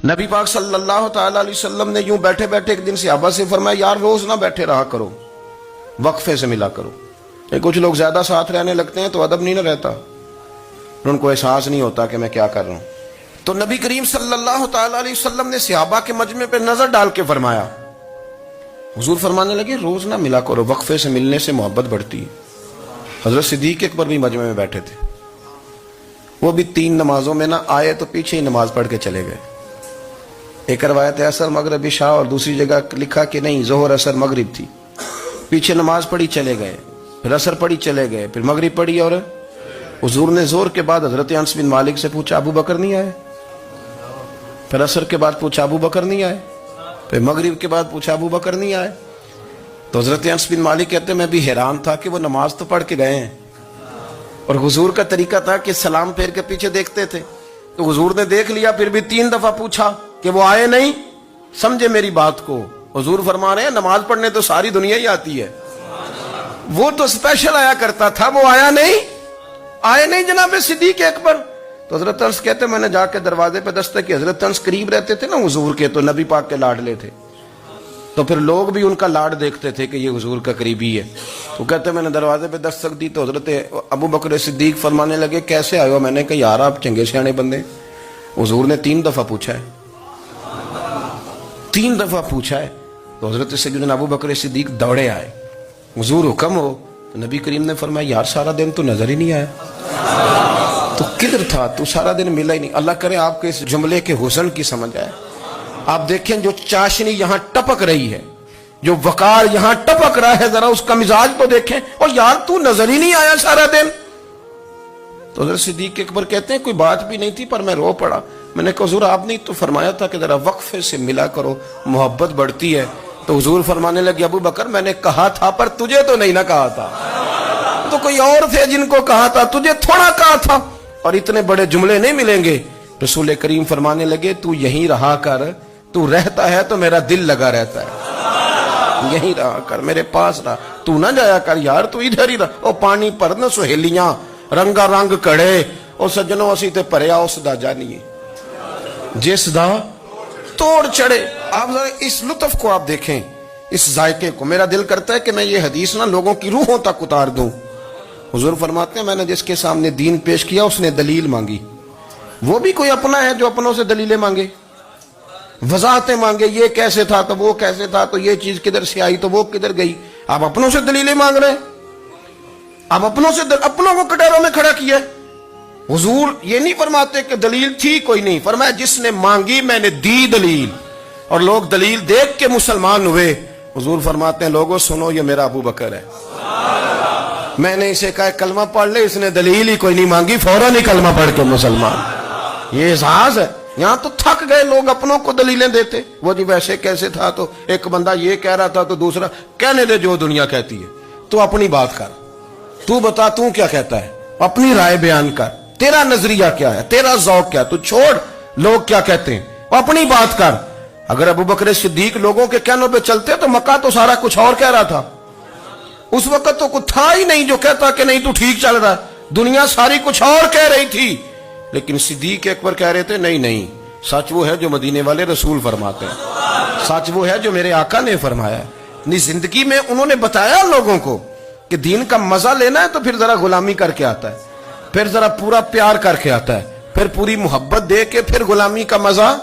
نبی پاک صلی اللہ تعالی علیہ وسلم نے یوں بیٹھے بیٹھے ایک دن صحابہ سے فرمایا یار روز نہ بیٹھے رہا کرو، وقفے سے ملا کرو۔ کچھ لوگ زیادہ ساتھ رہنے لگتے ہیں تو ادب نہیں نہ رہتا، ان کو احساس نہیں ہوتا کہ میں کیا کر رہا ہوں۔ تو نبی کریم صلی اللہ تعالی علیہ وسلم نے صحابہ کے مجمع پہ نظر ڈال کے فرمایا، حضور فرمانے لگے روز نہ ملا کرو، وقفے سے ملنے سے محبت بڑھتی ہے۔ حضرت صدیق اکبر بھی مجمع میں بیٹھے تھے، وہ بھی 3 نمازوں میں نہ آئے تو پیچھے ہی نماز پڑھ کے چلے گئے۔ ایک روایت ہے عصر مغرب عشاء، اور دوسری جگہ لکھا کہ نہیں ظہر عصر مغرب تھی، پیچھے نماز پڑھی چلے گئے، پھر عصر پڑھی چلے گئے، پھر مغرب پڑھی، اور حضور نے زور کے بعد حضرت انس بن مالک سے پوچھا ابو بکر نہیں آئے؟ پھر عصر کے بعد پوچھا ابو بکر نہیں آئے؟ پھر مغرب کے بعد پوچھا ابو بکر نہیں آئے؟ تو حضرت انس بن مالک کہتے میں بھی حیران تھا کہ وہ نماز تو پڑھ کے گئے ہیں، اور حضور کا طریقہ تھا کہ سلام پھیر کے پیچھے دیکھتے تھے، تو حضور نے دیکھ لیا، پھر بھی 3 دفعہ پوچھا کہ وہ آئے نہیں؟ سمجھے میری بات کو؟ حضور فرما رہے ہیں نماز پڑھنے تو ساری دنیا ہی آتی ہے، وہ تو اسپیشل آیا کرتا تھا، وہ آیا نہیں؟ آئے نہیں جناب صدیق اکبر؟ تو حضرت انس کہتے میں نے جا کے دروازے پہ دستک کی، حضرت انس قریب رہتے تھے نا حضور کے، تو نبی پاک کے لاڈلے تھے، تو پھر لوگ بھی ان کا لاڈ دیکھتے تھے کہ یہ حضور کا قریبی ہے۔ تو کہتے میں نے دروازے پہ دستک دی تو حضرت ابو بکر صدیق فرمانے لگے کیسے آئے ہو؟ میں نے کہا یار آپ چنگے سیانے بندے، حضور نے 3 دفعہ پوچھا ہے، 3 دفعہ پوچھا ہے۔ تو حضرت سیدنا ابو بکر صدیق دوڑے آئے، حضور حکم ہو؟ تو نبی کریم نے فرمایا یار سارا دن تو نظر ہی نہیں آیا، تو کدھر تھا تو؟ سارا دن ملا ہی نہیں۔ اللہ کرے آپ کے اس جملے کے حسن کی سمجھ آئے۔ آپ دیکھیں جو چاشنی یہاں ٹپک رہی ہے، جو وقار یہاں ٹپک رہا ہے، ذرا اس کا مزاج تو دیکھیں، اور یار تو نظر ہی نہیں آیا سارا دن۔ تو حضرت صدیق اکبر کہتے ہیں کوئی بات بھی نہیں تھی پر میں رو پڑا۔ میں نے کہا حضور آپ نے تو فرمایا تھا کہ ذرا وقفے سے ملا کرو، محبت بڑھتی ہے۔ تو حضور فرمانے لگے ابو بکر میں نے کہا تھا پر تجھے تو نہیں نہ کہا تھا، تو کوئی اور تھے جن کو کہا تھا، تجھے تھوڑا کہا تھا، اور اتنے بڑے جملے نہیں ملیں گے۔ رسول کریم فرمانے لگے تو یہیں رہا کر، تو رہتا ہے تو میرا دل لگا رہتا ہے، یہیں رہا کر، میرے پاس رہا، تو نہ جایا کر یار، تو ادھر ہی رہا۔ او پانی پر نہ سہیلیاں رنگا رنگ کڑے، او سجنوں اسی تے پریا اس دا جانیے جس دا توڑ چڑھے۔ آپ ذرا اس لطف کو آپ دیکھیں، اس ذائقے کو۔ میرا دل کرتا ہے کہ میں یہ حدیث نہ لوگوں کی روحوں تک اتار دوں۔ حضور فرماتے ہیں میں نے جس کے سامنے دین پیش کیا اس نے دلیل مانگی، وہ بھی کوئی اپنا ہے جو اپنوں سے دلیلیں مانگے، وضاحتیں مانگے، یہ کیسے تھا تو وہ کیسے تھا، تو یہ چیز کدھر سے آئی تو وہ کدھر گئی۔ آپ اپنوں سے دلیلیں مانگ رہے ہیں، آپ اپنوں سے اپنوں کو کٹوروں میں کھڑا کیا۔ حضور یہ نہیں فرماتے کہ دلیل تھی کوئی نہیں، فرمایا جس نے مانگی میں نے دی دلیل، اور لوگ دلیل دیکھ کے مسلمان ہوئے۔ حضور فرماتے ہیں لوگوں سنو یہ میرا ابو بکر ہے، میں نے اسے کہا کلمہ پڑھ لے، اس نے دلیل ہی کوئی نہیں مانگی، فوراً ہی کلمہ پڑھ کے مسلمان۔ یہ احساس ہے۔ یہاں تو تھک گئے لوگ اپنوں کو دلیلیں دیتے، وہ جی ویسے کیسے تھا، تو ایک بندہ یہ کہہ رہا تھا تو دوسرا کہنے دے جو دنیا کہتی ہے، تو اپنی بات کر، تو بتا تو کیا کہتا ہے، اپنی رائے بیان کر، تیرا نظریہ کیا ہے، تیرا ذوق کیا ہے، تو چھوڑ لوگ کیا کہتے ہیں، اپنی بات کر۔ اگر ابو بکر صدیق لوگوں کے کہنوں پہ چلتے تو مکہ تو سارا کچھ اور کہہ رہا تھا، اس وقت تو کچھ تھا ہی نہیں جو کہتا کہ نہیں تو ٹھیک چل رہا ہے، دنیا ساری کچھ اور کہہ رہی تھی، لیکن صدیق اکبر کہہ رہے تھے نہیں نہیں، سچ وہ ہے جو مدینے والے رسول فرماتے ہیں، سچ وہ ہے جو میرے آقا نے فرمایا ہے۔ اپنی زندگی میں انہوں نے بتایا لوگوں کو کہ دین کا مزہ لینا ہے تو پھر ذرا غلامی کر کے آتا ہے، پھر ذرا پورا پیار کر کے آتا ہے، پھر پوری محبت دے کے پھر غلامی کا مزہ